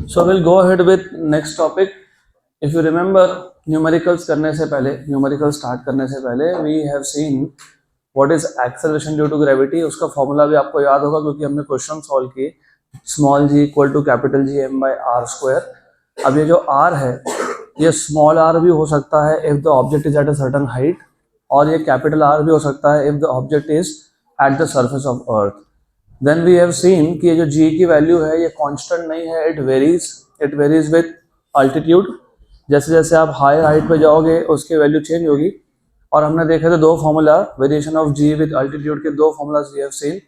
So we'll go ahead with next topic. If you remember, numericals करने से पहले, numerical start करने से पहले we have seen what is acceleration due to gravity. उसका formula भी आपको याद होगा क्योंकि हमने क्वेश्चन सॉल्व किए. Small G equal to capital G M by R square. अब ये जो आर है ये स्मॉल आर भी हो सकता है if the object is at a certain height, और ये कैपिटल आर भी हो सकता है if the object is at the surface of earth. Then we have seen कि ये जो g की वैल्यू है ये कांस्टेंट नहीं है, इट वेरीज विथ अल्टीट्यूड. जैसे जैसे आप हायर हाइट पे जाओगे उसकी वैल्यू चेंज होगी. और हमने देखे थे दो formula variation of g with altitude के, दो formulas we have seen.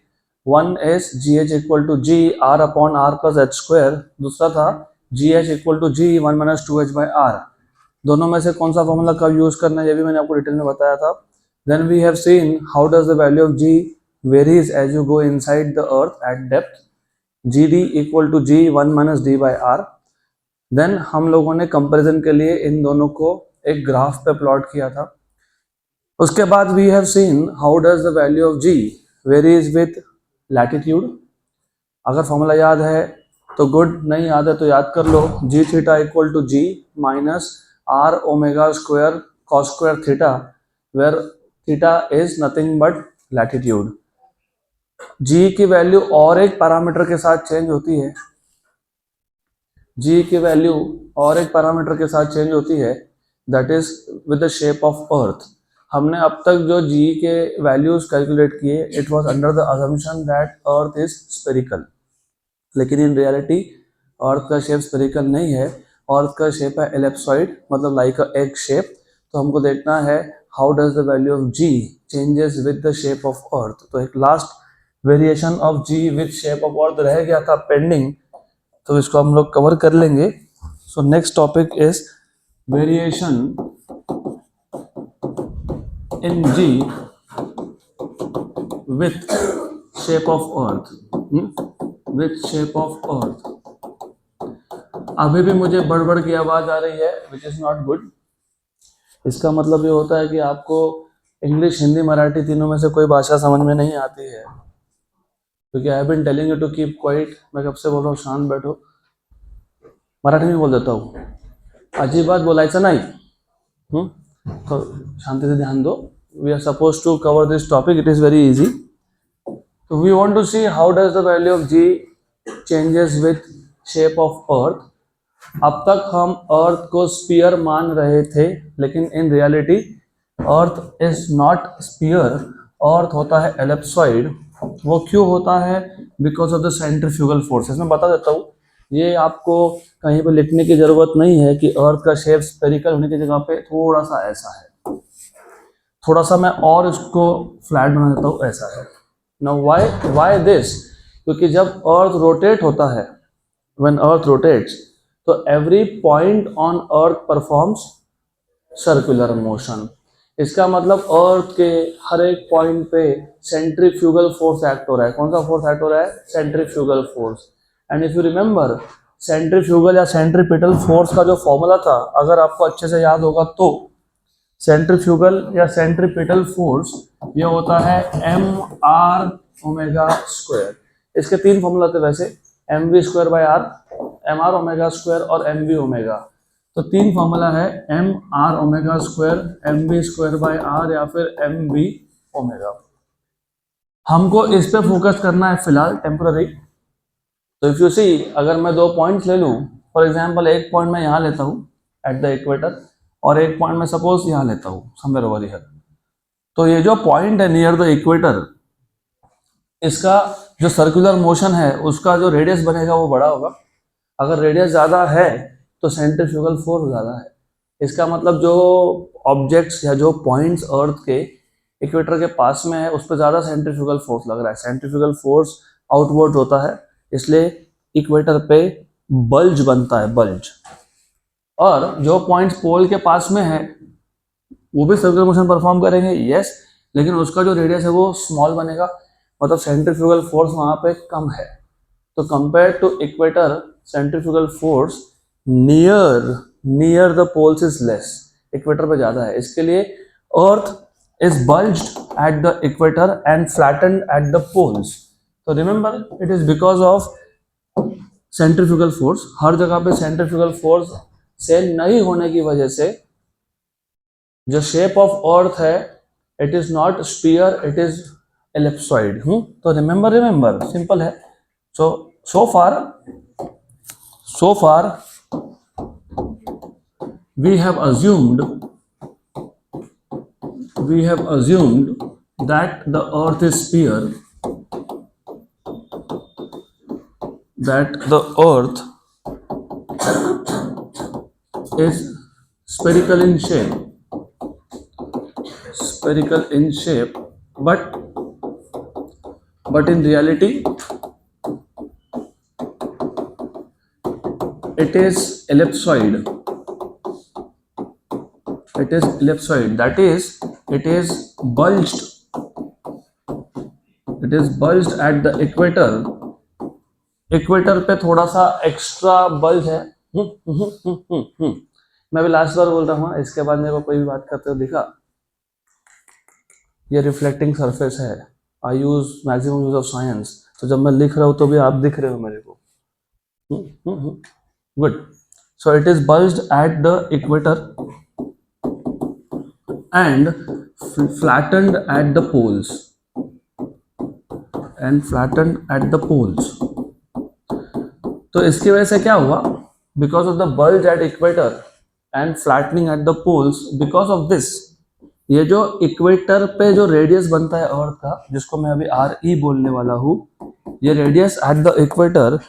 One is gh equal to g r upon r plus H square, दूसरा था gh equal to g 1 minus 2h by r. दोनों में से कौन सा फॉर्मूला कब यूज करना है ये भी मैंने आपको डिटेल में बताया था. Then we have seen how does the value of g varies as you go inside the earth at depth. gd equal to g 1 minus d by r. Then हम लोगों ने कंपैरिजन के लिए इन दोनों को एक ग्राफ पे प्लॉट किया था. उसके बाद we have seen how does the value of g varies with latitude. अगर फॉर्मूला याद है तो गुड, नहीं याद है तो याद कर लो. g theta equal to g minus r omega square cos square theta, where theta is nothing but latitude. g की वैल्यू और एक पैरामीटर के साथ चेंज होती है. g की वैल्यू और एक पैरामीटर के साथ चेंज होती है, that is with the shape of अर्थ. हमने अब तक जो g के वैल्यूज कैलकुलेट किए it was under the assumption that earth is spherical, लेकिन इन रियलिटी अर्थ का शेप स्फेरिकल नहीं है. अर्थ का शेप है एलिप्सॉइड, मतलब लाइक अ एग शेप. तो हमको देखना है how does the value of g changes with the shape of earth. तो एक last variation of g with shape of अर्थ रह गया था पेंडिंग, तो इसको हम लोग कवर कर लेंगे. So next topic is variation in g with shape of earth. With shape of अर्थ. अभी भी मुझे बड़बड़ की आवाज आ रही है विच इज नॉट गुड. इसका मतलब ये होता है कि आपको इंग्लिश, हिंदी, मराठी तीनों में से कोई भाषा समझ में नहीं आती है, क्योंकि I have been telling you to keep quiet. मैं कब से बोल रहा हूँ शांत बैठो. मराठी में बोल देता हूँ, अजिबात बोलायचं नाही. तो शांति से ध्यान दो. We are suppose to cover this topic, it is very easy. तो we want to see how does the value of g changes with shape of earth. अब तक हम अर्थ को स्फीयर मान रहे थे, लेकिन in reality earth is not sphere. Earth होता है एलिप्सॉइड. वो क्यों होता है? Because of the centrifugal forces. मैं बता देता हूँ, ये आपको कहीं पे लिखने की जरूरत नहीं है कि अर्थ का शेप स्फेरिकल होने की जगह पे थोड़ा सा ऐसा है. थोड़ा सा मैं और इसको फ्लैट बना देता हूँ, ऐसा है. Now why this? क्योंकि जब अर्थ रोटेट होता है, व्हेन अर्थ रोटेट्स, तो every point on earth performs circular motion. इसका मतलब अर्थ के हर एक पॉइंट पे सेंट्रीफ्यूगल फोर्स एक्ट हो रहा है. कौन सा फोर्स एक्ट हो रहा है? Centrifugal force. And if you remember, centrifugal या सेंट्रीपिटल फोर्स का जो फॉर्मूला था, अगर आपको अच्छे से याद होगा तो सेंट्रीफ्यूगल या सेंट्रीपिटल फोर्स ये होता है mr ओमेगा स्क्वायर. इसके तीन फॉर्मूला थे वैसे, mv square by r, mr omega square और mv ओमेगा. तो तीन फॉर्मूला है mr omega square, mv square by r या फिर mv ओमेगा. हमको इस पे फोकस करना है फिलहाल, टेम्पररी. तो इफ यू सी, अगर मैं दो पॉइंट्स ले लूं, फॉर एग्जांपल एक पॉइंट मैं यहाँ लेता हूँ एट द इक्वेटर, और एक पॉइंट मैं सपोज यहाँ लेता हूँ समवेयर ओवर हियर. तो ये जो पॉइंट है नियर द इक्वेटर, इसका जो सर्कुलर मोशन है उसका जो रेडियस बनेगा वो बड़ा होगा. अगर रेडियस ज़्यादा है तो सेंट्रीफ्यूगल फोर्स ज़्यादा है. इसका मतलब जो ऑब्जेक्ट्स या जो पॉइंट्स अर्थ के इक्वेटर के पास में है उस पर ज़्यादा सेंट्रीफ्यूगल फोर्स लग रहा है. सेंट्रीफ्यूगल फोर्स आउटवर्ड होता है, इसलिए इक्वेटर पे बल्ज बनता है, बल्ज. और जो पॉइंट्स पोल के पास में है वो भी सर्कुलर मोशन परफॉर्म करेंगे, यस, लेकिन उसका जो रेडियस है वो स्मॉल बनेगा, मतलब सेंट्रीफ्यूगल फोर्स वहाँ पे कम है. तो compare to equator, centrifugal force near the poles is less. Equator पे ज़्यादा है. इसके लिए earth is bulged at the equator and flattened at the poles. So remember, it is because of centrifugal force, हर जगह पे सेंट्रीफ्यूगल फोर्स सेम नहीं होने की वजह से जो शेप ऑफ अर्थ है it is not sphere, it is ellipsoid. तो रिमेंबर सिंपल है। सो फार we have assumed that the earth is sphere, that the earth is spherical in shape, but in reality it is ellipsoid. That is, it is bulged at the equator पे थोड़ा सा extra bulge है। मैं भी last बार बोल रहा हूँ, इसके बाद मेरे को कोई भी बात करते हो दिखा। ये रिफ्लेक्टिंग सरफेस है। I use maximum use of science, तो जब मैं लिख रहा हूँ तो भी आप दिख रहे हो मेरे को। Good. So it is bulged at the equator and flattened at the poles, तो इसकी वजह से क्या हुआ? Because of the bulge at equator and flattening at the poles, because of this ये जो इक्वेटर पे जो रेडियस बनता है अर्थ का, जिसको मैं अभी RE बोलने वाला हूँ, ये रेडियस एट द इक्वेटर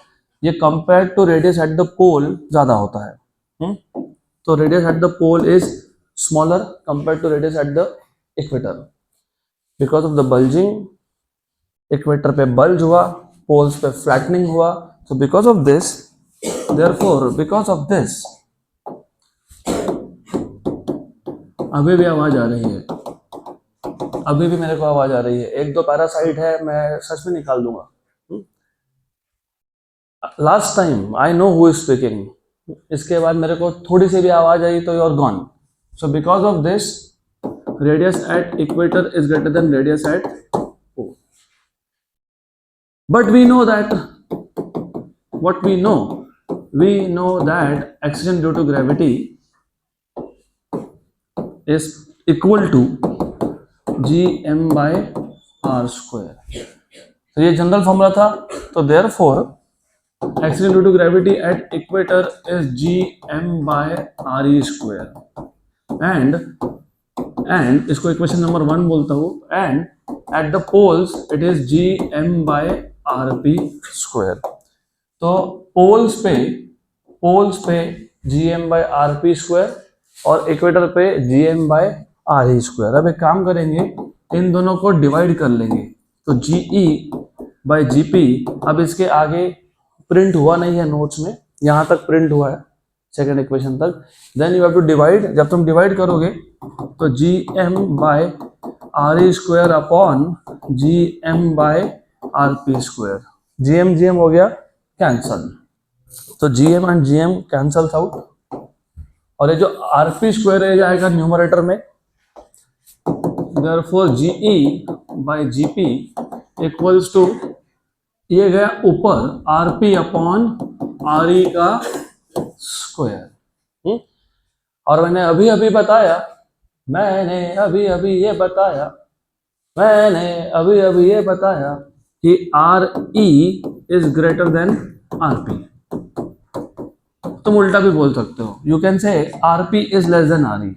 ये compare to radius at the pole ज्यादा होता है। तो radius at the pole is smaller compared to radius at the equator because of the bulging। equator पे bulge हुआ, poles पे flattening हुआ। so because of this, अभी भी आवाज आ रही है, अभी भी मेरे को आवाज आ रही है। एक दो पैरासाइट है, मैं सच में निकाल दूंगा। Last time I know who is speaking, इसके बाद मेरे को थोड़ी सी भी आवाज आई तो you are gone. So because of this, radius at equator is greater than radius at pole. But we know that acceleration due to gravity is equal to gm by r square। तो ये general formula था। तो therefore acceleration due to gravity at equator is gm by re square। And इसको equation number 1 बोलता हूँ। And at the poles it is gm by rp square. तो poles पे gm by rp square और equator पे gm by re square. अब एक काम करेंगे, इन दोनों को डिवाइड कर लेंगे। तो ge by gp, अब इसके आगे प्रिंट हुआ नहीं है नोट्स में, यहाँ तक प्रिंट हुआ है सेकेंड इक्वेशन तक। Then you have to divide. जब तुम डिवाइड करोगे तो gm by re square upon gm by rp square. gm हो गया कैंसल, तो gm and gm cancel out, और ये जो rp स्क्वायर है जाएगा न्यूमरेटर में। Therefore ge by gp equals to, ये गया ऊपर rp अपॉन re का स्क्वायर। और मैंने अभी अभी बताया कि RE is greater than RP। तुम उल्टा भी बोल सकते हो, you can say RP is less than RE।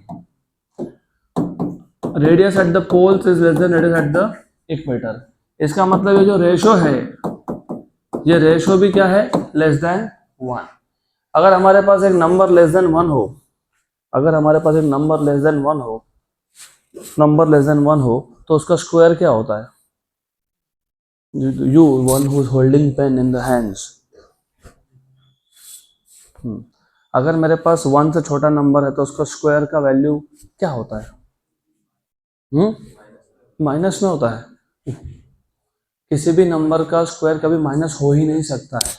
Radius at the poles is less than radius at the equator. इसका मतलब ये जो रेशो है, ये रेशो भी क्या है? Less than 1। अगर हमारे पास एक नंबर लेस देन 1 हो, तो उसका स्क्वायर क्या होता है? You, one who is holding pen in the hands। अगर मेरे पास 1 से छोटा नंबर है तो उसका स्क्वायर का वैल्यू क्या होता है? माइनस में होता है। किसी भी नंबर का स्क्वायर कभी माइनस हो ही नहीं सकता है।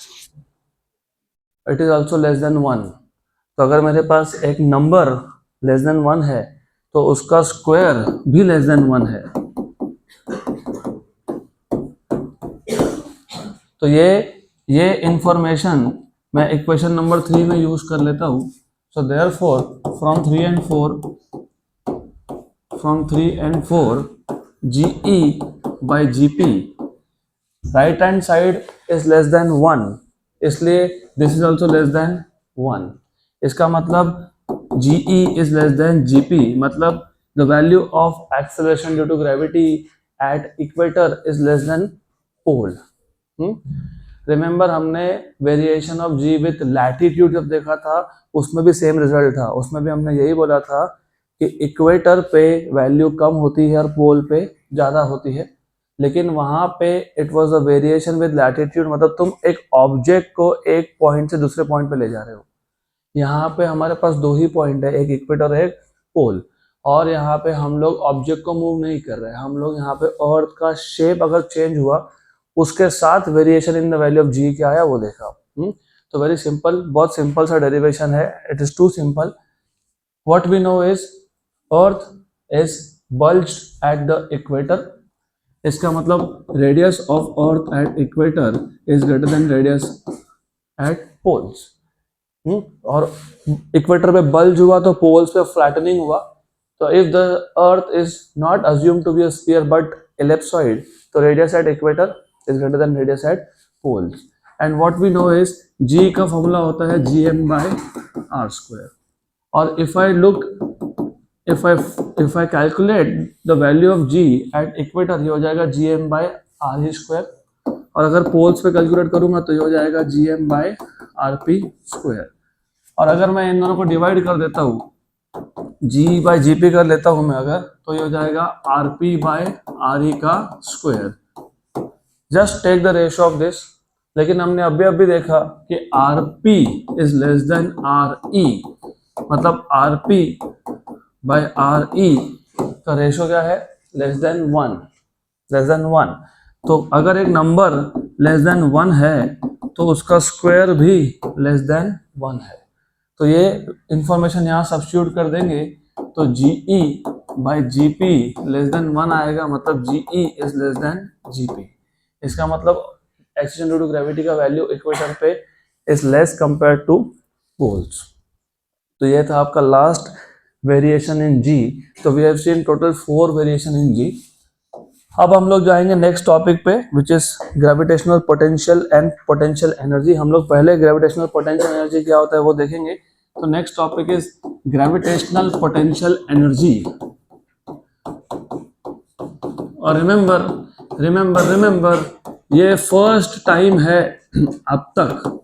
It is also less than 1। तो अगर मेरे पास एक नंबर लेस देन 1 है तो उसका स्क्वायर भी लेस देन 1 है। तो ये इंफॉर्मेशन मैं इक्वेशन नंबर 3 में यूज कर लेता हूँ. So therefore from 3 and 4 GE by GP right hand side is less than 1, इसलिए this is also less than 1. इसका मतलब GE is less than GP, मतलब the value of acceleration due to gravity at equator is less than pole. Remember हमने variation of G with latitude जब देखा था, उसमें भी सेम रिजल्ट था. उसमें भी हमने यही बोला था कि इक्वेटर पे वैल्यू कम होती है और पोल पे ज़्यादा होती है, लेकिन वहाँ पे it was a variation with latitude, मतलब तुम एक ऑब्जेक्ट को एक पॉइंट से दूसरे पॉइंट पे ले जा रहे हो. यहाँ पे हमारे पास 2 ही पॉइंट है, एक इक्वेटर है एक पोल, और यहाँ पे हम लोग ऑब्जेक्ट को मूव नहीं कर रहे हैं. हम लोग यहाँ पे अर्थ का शेप अगर चेंज हुआ, उसके साथ variation in the value of G क्या आया वो देखा. तो वेरी सिंपल, बहुत सिंपल सा डेरिवेशन है. It is too simple. What we know is earth is bulged at the equator. इसका मतलब radius of earth at equator is greater than radius at poles. और इक्वेटर पे बल्ज हुआ तो poles पे फ्लैटनिंग हुआ. तो if the earth is not assume to be a sphere but ellipsoid, तो radius at equator is greater than radius at poles. And what we know is G का formula होता है Gm/r². और if I calculate the value of G at equator, ये हो जाएगा Gm/r². और अगर पोल्स पे कैलकुलेट करूंगा तो ये हो जाएगा Gm/rp². और अगर मैं इन दोनों को डिवाइड कर देता हूँ, G/Gp कर लेता हूँ मैं अगर, तो ये हो जाएगा Rp/Re². Just take the ratio of this. लेकिन हमने अभी देखा कि Rp is less than Re, मतलब Rp/Re का रेशियो क्या है? Less than 1. तो अगर एक नंबर लेस देन 1 है तो उसका स्क्वायर भी लेस देन 1 है. तो ये इंफॉर्मेशन यहाँ सब्स्टिट्यूट कर देंगे तो GE/GP लेस देन 1 आएगा, मतलब GE is less than GP. इसका मतलब एक्सीलरेशन ड्यू टू ग्रेविटी का वैल्यू इक्वेटर पे is less compare to poles. तो ये था आपका लास्ट वेरिएशन इन G. तो we have seen total 4 variation in G. अब हम लोग जाएंगे नेक्स्ट टॉपिक पे, which is gravitational potential and potential energy. हम लोग पहले ग्रेविटेशनल पोटेंशियल एनर्जी क्या होता है वो देखेंगे. तो next topic is gravitational potential energy. और रिमेंबर ये फर्स्ट टाइम है अब तक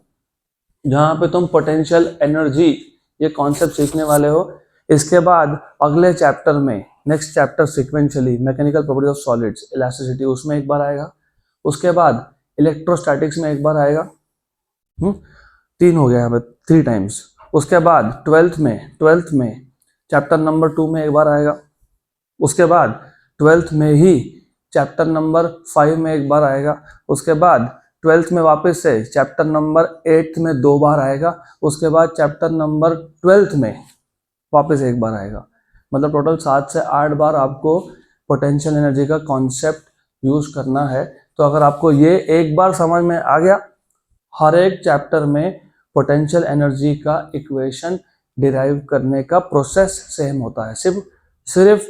जहां पे तुम पोटेंशियल एनर्जी ये कॉन्सेप्ट सीखने वाले हो. इसके बाद अगले चैप्टर में, next chapter sequentially mechanical properties of solids, elasticity, उसमें एक बार आएगा. उसके बाद इलेक्ट्रोस्टैटिक्स में एक बार आएगा. 3 हो गया यहाँ पे, 3 टाइम्स. उसके बाद 12th में चैप्टर नंबर 2 में एक बार आएगा. उसके बाद 12th में ही चैप्टर नंबर 5 में एक बार आएगा. उसके बाद 12th में वापस से चैप्टर नंबर 8 में 2 बार आएगा. उसके बाद चैप्टर नंबर 12th में वापस एक बार आएगा. मतलब टोटल 7 से 8 बार आपको पोटेंशियल एनर्जी का कॉन्सेप्ट यूज करना है. तो अगर आपको ये एक बार समझ में आ गया, हर एक चैप्टर में पोटेंशियल एनर्जी का इक्वेशन डिराइव करने का प्रोसेस सेम होता है, सिर्फ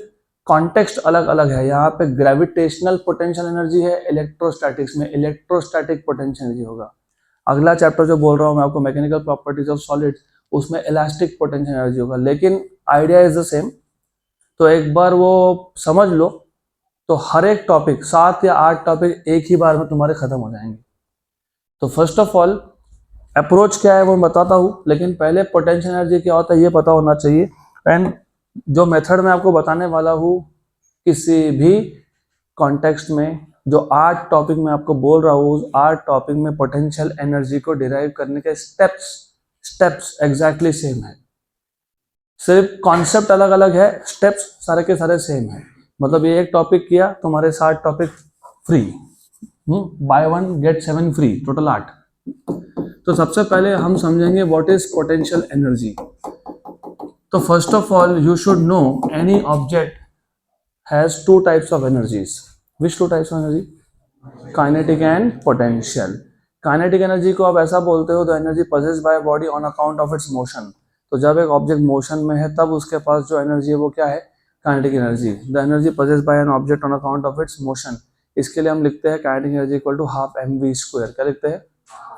कॉन्टेक्स्ट अलग अलग है. यहाँ पे ग्रेविटेशनल पोटेंशियल एनर्जी है, इलेक्ट्रोस्टैटिक्स में इलेक्ट्रोस्टैटिक पोटेंशियल एनर्जी होगा. अगला चैप्टर जो बोल रहा हूँ मैं आपको, मैकेनिकल प्रॉपर्टीज ऑफ सॉलिड्स, उसमें इलास्टिक पोटेंशियल एनर्जी होगा, लेकिन आइडिया इज द सेम. तो एक बार वो समझ लो तो हर एक टॉपिक, 7 या 8 टॉपिक एक ही बार में तुम्हारे खत्म हो जाएंगे. तो फर्स्ट ऑफ ऑल अप्रोच क्या है वो मैं बताता हूँ, लेकिन पहले पोटेंशियल एनर्जी क्या होता है ये पता होना चाहिए. एंड जो मेथड मैं आपको बताने वाला हूँ, किसी भी कॉन्टेक्स्ट में जो 8 टॉपिक मैं आपको बोल रहा हूँ, उस 8 टॉपिक में पोटेंशियल एनर्जी को डिराइव करने के स्टेप्स एग्जैक्टली सेम है. सिर्फ कॉन्सेप्ट अलग अलग है, स्टेप्स सारे के सारे सेम है. मतलब ये एक टॉपिक किया, तुम्हारे 7 topic free, buy 1 get 7 free, total 8. तो सबसे पहले हम समझेंगे व्हाट इज पोटेंशियल एनर्जी. तो first of all you should know any object has 2 types of energies. Which 2 types of energy? Kinetic and potential. Kinetic energy को आप ऐसा बोलते हो the energy possessed by body on account of its motion. तो जब एक object motion में है तब उसके पास जो एनर्जी है वो क्या है, kinetic energy. The energy possessed by an object on account of its motion, इसके लिए हम लिखते हैं kinetic energy equal to half mv square. क्या लिखते हैं,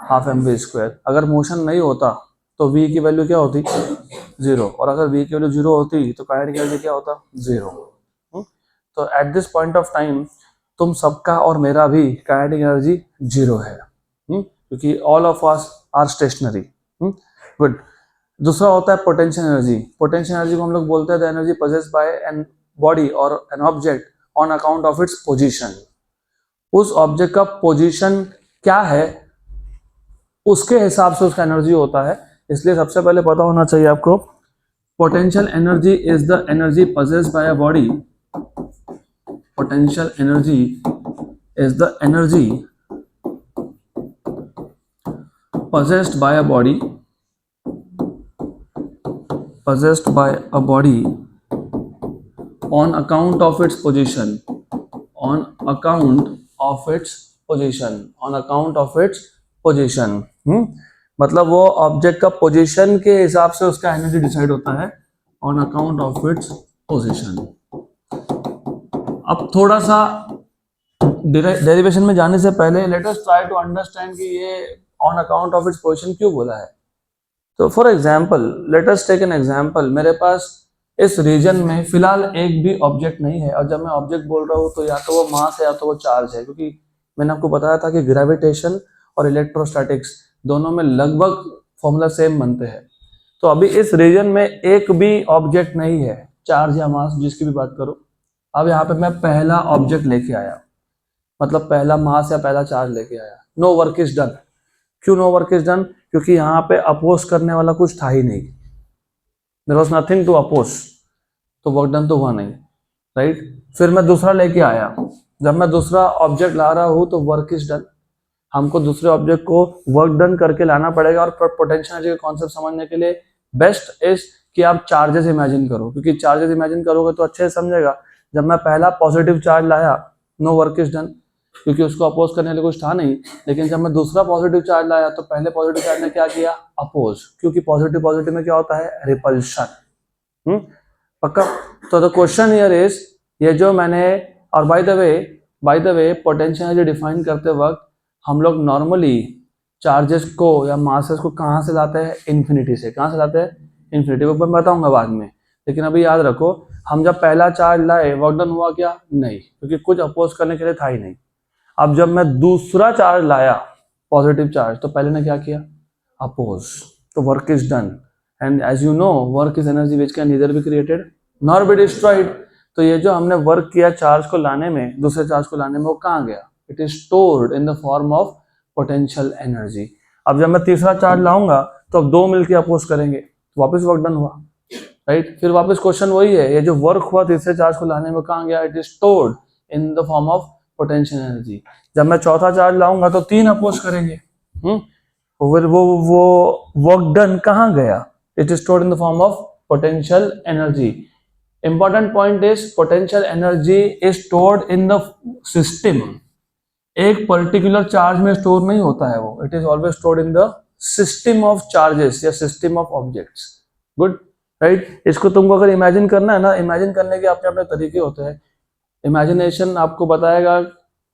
हाफ mv स्क्वायर। अगर मोशन नहीं होता तो v की वैल्यू क्या होती, 0, और अगर v की वैल्यू 0 होती तो काइनेटिक एनर्जी क्या होता, 0। तो at this point of time तुम सबका और मेरा भी काइनेटिक एनर्जी 0 है, क्योंकि all of us are stationary. Good. दूसरा होता है पोटेंशियल एनर्जी। पोटेंशियल एनर्जी को हम लोग बोलते हैं the energy possessed by an body और an object on account of its position. उस ऑब्जेक्ट का पोजीशन क्या है उसके हिसाब से उसका एनर्जी होता है, इसलिए सबसे पहले पता होना चाहिए आपको potential energy is the energy possessed bye a body. Potential energy is the energy possessed by a body on account of its position, on account of its position। मतलब वो ऑब्जेक्ट का पोजीशन के हिसाब से उसका एनर्जी डिसाइड होता है, on account of its position. अब थोड़ा सा डेरिवेशन में जाने से पहले let us try to understand कि ये on account of its position क्यों बोला है। तो for example let us take an example, मेरे पास इस रीजन में फिलहाल एक भी ऑब्जेक्ट नहीं है, और जब मैं ऑब्जेक्ट बोल रहा हूँ तो या तो वो मास है या तो वो चार्ज है, क्योंकि मैंने आपको बताया था कि ग्रेविटेशन और इलेक्ट्रोस्टैटिक्स दोनों में लगभग फॉर्मूला सेम बनते हैं। तो अभी इस रीजन में एक भी ऑब्जेक्ट नहीं है, चार्ज या मास जिसकी भी बात करो। अब यहाँ पे मैं पहला ऑब्जेक्ट लेके आया, मतलब पहला मास या पहला चार्ज लेके आया। No work is done. क्यों नो वर्क इज डन? क्योंकि यहाँ पे अपोज करने वाला कुछ था ही नहीं, there was nothing to oppose, तो वर्क डन तो हुआ नहीं, राइट। फिर मैं दूसरा लेके आया, जब मैं दूसरा ऑब्जेक्ट ला रहा हूँ तो वर्क इज डन। हमको दूसरे ऑब्जेक्ट को वर्क डन करके लाना पड़ेगा, और पोटेंशियल एनर्जी का कॉन्सेप्ट समझने के लिए बेस्ट इज कि आप चार्जेस इमेजिन करो, क्योंकि चार्जेस इमेजिन करोगे तो अच्छे से समझेगा। जब मैं पहला पॉजिटिव चार्ज लाया, नो वर्क इज डन, क्योंकि उसको अपोज करने के लिए कुछ था नहीं। लेकिन जब मैं दूसरा पॉजिटिव चार्ज लाया तो पहले पॉजिटिव चार्ज ने क्या किया, अपोज, क्योंकि पॉजिटिव में क्या होता है, रिपल्शन। पक्का। तो द क्वेश्चन हियर इज, ये जो मैंने, और bye the way potential energy define करते वक्त हम लोग नॉर्मली चार्जेस को या मासेस को कहाँ से लाते हैं, इन्फिनिटी से। कहाँ से लाते हैं, इन्फिनिटी को मैं बताऊंगा बाद में। लेकिन अभी याद रखो, हम जब पहला चार्ज लाए वर्क डन हुआ क्या, नहीं, क्योंकि कुछ अपोज करने के लिए था ही नहीं। अब जब मैं दूसरा चार्ज लाया पॉजिटिव चार्ज, तो पहले ने क्या किया, अपोज, तो work is done. And as you know work is energy which can neither be created nor be destroyed. तो ये जो हमने वर्क किया चार्ज को लाने में, दूसरे चार्ज को लाने में, वो कहाँ गया, it is stored in the form of potential energy. अब जब मैं तीसरा चार्ज लाऊंगा तो अब दो मिलकर अपोज करेंगे, तो वापस वर्क डन हुआ, राइट। फिर वापस क्वेश्चन वही है, ये जो वर्क हुआ तीसरे चार्ज को लाने में कहाँ गया, it is stored in the form of potential energy. जब मैं चौथा चार्ज लाऊंगा तो 3 अपोज करेंगे, फिर वो वर्क डन कहाँ गया, it is stored in the form of potential energy. Important point is potential energy is stored in the system. एक पर्टिकुलर चार्ज में स्टोर नहीं होता है वो, it is always stored in the system of charges या system of objects. Good, right. इसको तुमको अगर इमेजिन करना है ना, इमेजिन करने के अपने अपने तरीके होते हैं। इमेजिनेशन आपको बताएगा,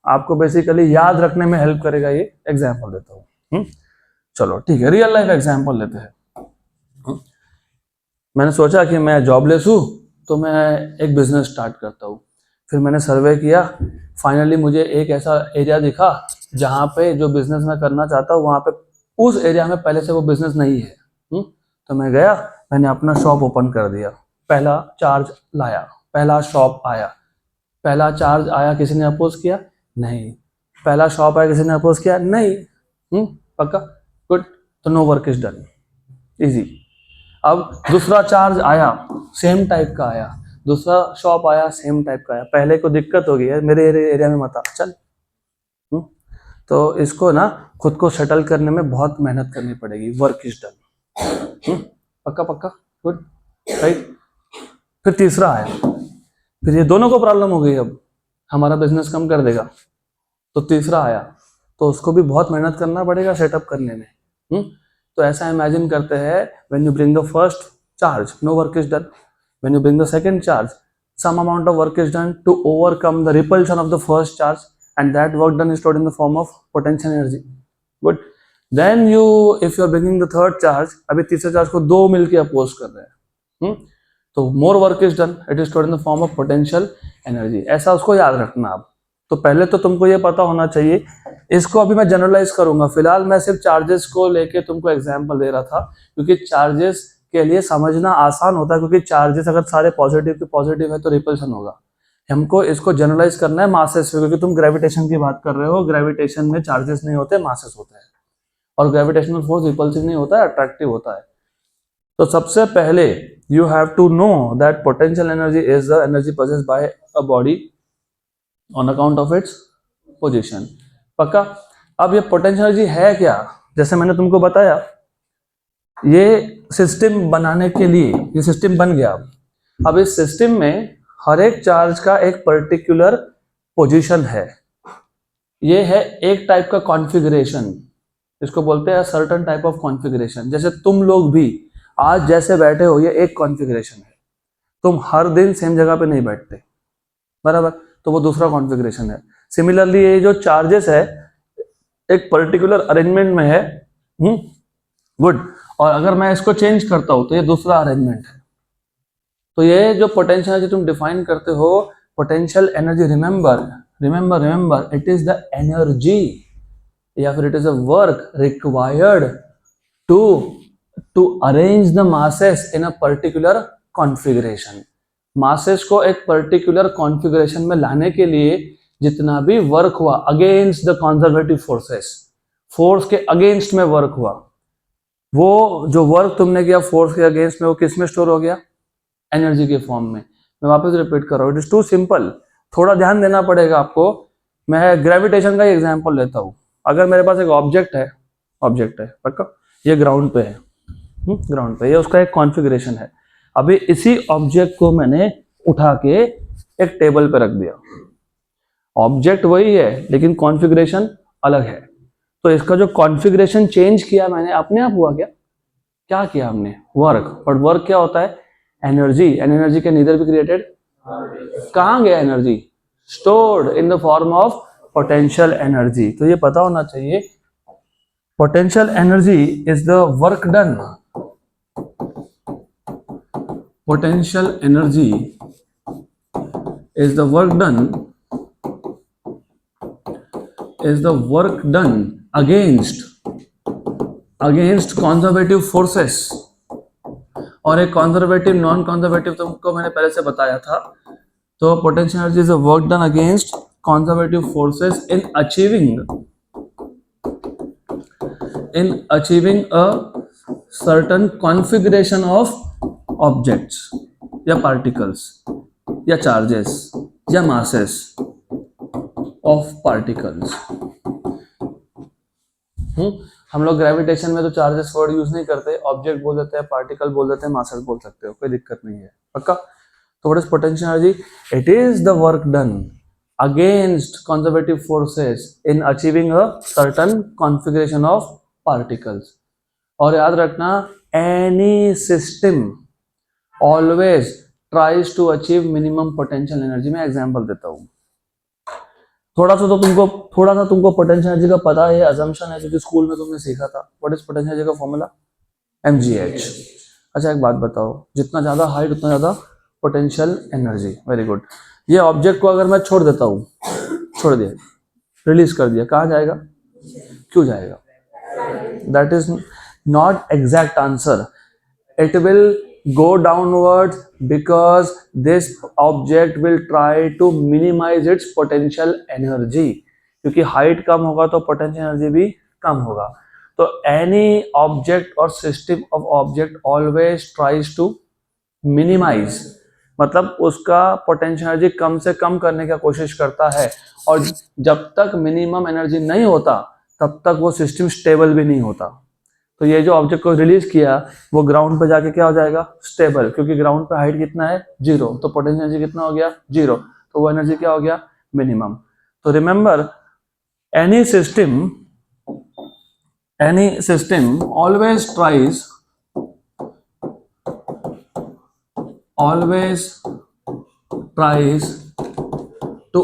आपको बेसिकली याद रखने में हेल्प करेगा। ये एग्जाम्पल देता हूँ, चलो ठीक है, रियल लाइफ एग्जाम्पल लेते हैं। मैंने सोचा कि मैं जॉबलेस हूँ तो मैं एक बिजनेस स्टार्ट करता हूँ। फिर मैंने सर्वे किया, फाइनली मुझे एक ऐसा एरिया दिखा जहाँ पे जो बिजनेस मैं करना चाहता हूँ वहाँ पे उस एरिया में पहले से वो बिजनेस नहीं है। तो मैं गया, मैंने अपना शॉप ओपन कर दिया, पहला चार्ज लाया, पहला शॉप आया। पहला चार्ज आया, किसी ने अपोज किया नहीं। पहला शॉप आया, किसी ने अपोज किया नहीं। पक्का, गुड। तो no work is done, easy. अब दूसरा चार्ज आया, सेम टाइप का आया, दूसरा शॉप आया, सेम टाइप का आया। पहले को दिक्कत हो गई है, मेरे एरिया में मत आ, चल। तो इसको ना खुद को सेटल करने में बहुत मेहनत करनी पड़ेगी, वर्क इज डन। पक्का पक्का, गुड, राइट। फिर तीसरा आया, फिर ये दोनों को प्रॉब्लम हो गई, अब हमारा बिजनेस कम कर देगा। तो तीसरा आया, तो उसको भी बहुत मेहनत करना पड़ेगा सेटअप करने में। तो ऐसा इमेजिन करते हैं, when you bring the first charge, no work is done. When you bring the second charge, some amount of work is done to overcome the repulsion of the first charge, and that work done is stored in the form of potential energy. Good. Then you, if you are bringing the third charge, अभी तीसरे charge को दो मिलके oppose कर रहे हैं, तो more work is done, it is stored in the form of potential energy. ऐसा उसको याद रखना आप। तो पहले तो तुमको ये पता होना चाहिए। इसको अभी मैं जनरलाइज करूंगा, फिलहाल मैं सिर्फ चार्जेस को लेके तुमको एग्जाम्पल दे रहा था, क्योंकि चार्जेस के लिए समझना आसान होता है, क्योंकि चार्जेस अगर सारे पॉजिटिव के पॉजिटिव है तो रिपल्शन होगा। हमको इसको जनरलाइज करना है मासेस पे, क्योंकि तुम ग्रेविटेशन की बात कर रहे हो। ग्रेविटेशन में चार्जेस नहीं होते, मासेस होते हैं, और ग्रेविटेशनल फोर्स रिपल्सिव नहीं होता है, अट्रैक्टिव होता है। तो सबसे पहले you have to know that potential energy is the energy possessed by a body on account of its position. पक्का? अब ये पोटेंशियल एनर्जी है क्या? जैसे मैंने तुमको बताया, ये सिस्टम बनाने के लिए ये सिस्टम बन गया। अब इस सिस्टम में हर एक चार्ज का एक पर्टिकुलर पोजीशन है। ये है एक टाइप का कॉन्फ़िगरेशन, इसको बोलते हैं सर्टेन टाइप ऑफ कॉन्फ़िगरेशन। जैसे तुम लोग भी आज जैसे बैठे हो, ये एक कॉन्फ़िगरेशन है। तुम हर दिन सेम जगह पे नहीं बैठते, बराबर, तो वो दूसरा कॉन्फ़िगरेशन है। सिमिलरली ये जो चार्जेस है एक पर्टिकुलर अरेंजमेंट में है, गुड, और अगर मैं इसको चेंज करता हूं तो ये दूसरा अरेंजमेंट है। तो ये जो पोटेंशियल एनर्जी तुम डिफाइन करते हो, potential energy, remember it is the energy, या फिर it is a work required to arrange the masses in a particular configuration. Masses को एक पर्टिकुलर कॉन्फ़िगरेशन में लाने के लिए जितना भी वर्क हुआ against the conservative forces, force के अगेंस्ट में वर्क हुआ, वो जो वर्क तुमने किया फोर्स के अगेंस्ट में, वो किस में स्टोर हो गया? एनर्जी के फॉर्म में। मैं वापस रिपीट कर रहा हूँ, इट इज टू सिंपल, थोड़ा ध्यान देना पड़ेगा आपको। मैं ग्रेविटेशन का ही एग्जांपल लेता हूँ। अगर मेरे पास एक ऑब्जेक्ट है पक्का, ये ग्राउंड पे है, ग्राउंड पे, ये उसका एक कॉन्फ़िगरेशन है। अभी इसी ऑब्जेक्ट को मैंने उठा के एक टेबल पे रख दिया। ऑब्जेक्ट वही है लेकिन कॉन्फ़िगरेशन अलग है। तो इसका जो कॉन्फ़िगरेशन चेंज किया मैंने, अपने आप हुआ क्या? क्या किया हमने? वर्क। और वर्क क्या होता है? Energy. And energy can neither be created, कहाँ गया energy? Stored in the form of potential energy. तो ये पता होना चाहिए, potential energy is the work done, potential energy is the work done against conservative forces। और एक conservative नॉन conservative तुमको मैंने पहले से बताया था। तो potential energy is the work done against conservative forces in achieving a certain configuration of objects या particles या चार्जेस या मासेस ऑफ पार्टिकल्स। हम लोग ग्रेविटेशन में तो चार्जेस वर्ड यूज नहीं करते, ऑब्जेक्ट बोल देते हैं, पार्टिकल बोल देते हैं, मासेस बोल सकते हो, कोई दिक्कत नहीं है। पक्का? तो what is potential energy? It is the work done against conservative forces in achieving a certain configuration of particles. और याद रखना, any system always tries to achieve minimum potential energy. मैं एग्जांपल देता हूँ। थोड़ा सा तुमको पोटेंशियल एनर्जी का पता है, अजम्पशन है, क्योंकि स्कूल में तुमने सीखा था। व्हाट इज पोटेंशियल एनर्जी का फॉर्मूला? mgh। अच्छा एक बात बताओ, जितना ज्यादा हाइट उतना ज्यादा पोटेंशियल एनर्जी। Very good. ये ऑब्जेक्ट को अगर मैं छोड़ देता हूँ, छोड़ दिया, रिलीज कर दिया, कहाँ जाएगा? क्यों जाएगा? That is not exact answer. It will go downwards because this object will try to minimize its potential energy। क्योंकि हाइट कम होगा तो पोटेंशियल एनर्जी भी कम होगा। तो any object or system of object always tries to minimize, मतलब उसका potential energy कम से कम करने की कोशिश करता है। और जब तक मिनिमम एनर्जी नहीं होता तब तक वो सिस्टम स्टेबल भी नहीं होता। तो ये जो ऑब्जेक्ट को रिलीज किया वो ग्राउंड पे जाके क्या हो जाएगा? स्टेबल, क्योंकि ग्राउंड पे हाइट कितना है? 0। तो पोटेंशियल एनर्जी कितना हो गया? 0। तो वो एनर्जी क्या हो गया? मिनिमम। तो remember, any system always tries to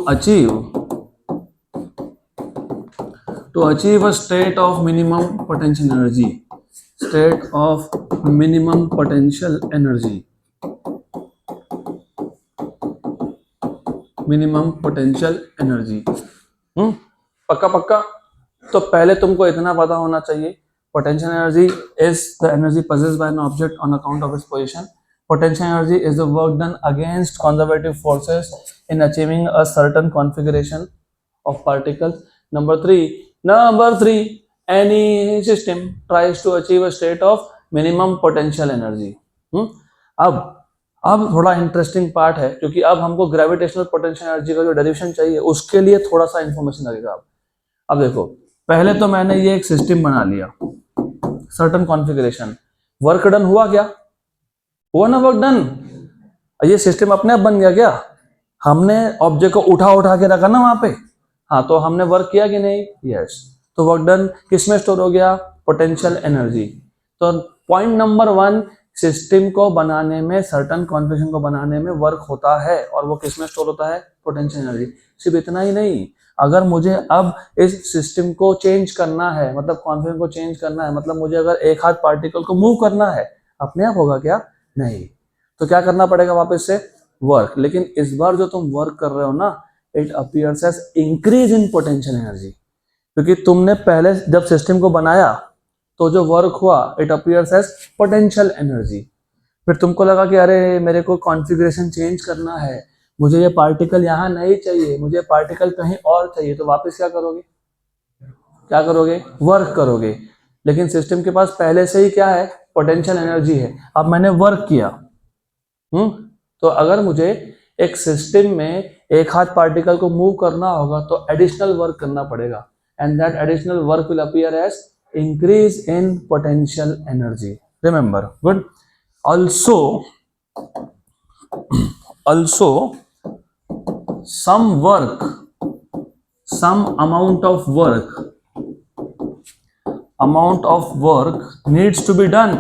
achieve a state of minimum potential energy. State of minimum potential energy. Minimum potential energy. पक्का पक्का। तो पहले तुमको इतना पता होना चाहिए, potential energy is the energy possessed by an object on account of its position. Potential energy is the work done against conservative forces in achieving a certain configuration of particles. Number three, any system tries to achieve a state of minimum potential energy. अब थोड़ा interesting part है, क्योंकि अब हमको gravitational potential energy का जो derivation चाहिए उसके लिए थोड़ा सा इंफॉर्मेशन लगेगा। अब देखो, पहले तो मैंने ये एक सिस्टम बना लिया, सर्टेन कॉन्फ़िगरेशन, वर्क डन हुआ क्या? हुआ ना वर्क डन? ये सिस्टम अपने आप बन गया क्या? हमने ऑब्जेक्ट को उठा के रखा ना वहां पे, हाँ, तो हमने वर्क किया कि नहीं? यस। तो वर्क डन किसमें स्टोर हो गया? Potential energy. तो पॉइंट नंबर 1, सिस्टम को बनाने में, सर्टेन कॉन्फ़िगरेशन को बनाने में वर्क होता है, और वो किसमें स्टोर होता है? Potential energy. सिर्फ इतना ही नहीं, अगर मुझे अब इस सिस्टम को चेंज करना है, मतलब कॉन्फ़िगरेशन को चेंज करना है, मतलब मुझे अगर एक हाथ पार्टिकल को मूव करना है, अपने आप होगा क्या? नहीं। तो क्या करना पड़ेगा? वापस से वर्क। लेकिन इस बार जो तुम वर्क कर रहे हो ना, it appears as increase in potential energy, क्योंकि तुमने पहले जब सिस्टम को बनाया तो जो वर्क हुआ, it appears as potential energy. फिर तुमको लगा कि अरे मेरे को कॉन्फ़िगरेशन चेंज करना है, मुझे ये पार्टिकल यहाँ नहीं चाहिए, मुझे पार्टिकल कहीं और चाहिए, तो वापस क्या करोगे? वर्क करोगे। लेकिन सिस्टम के पास पहले से ही क्या है? पोटेंशियल एनर्जी है। अब मैंने वर्क किया, तो अगर मुझे एक सिस्टम में एक हाथ पार्टिकल को मूव करना होगा तो एडिशनल वर्क करना पड़ेगा, and that additional work will appear as increase in potential energy. Remember, good. Also some amount of work needs to be done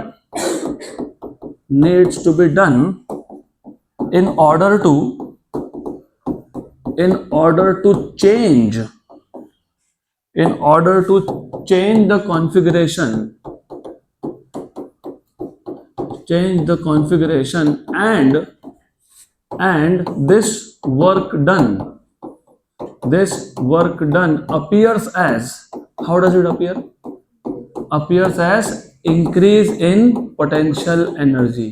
in order to change the configuration, and this work done appears as, how does it appear? Appears as increase in potential energy.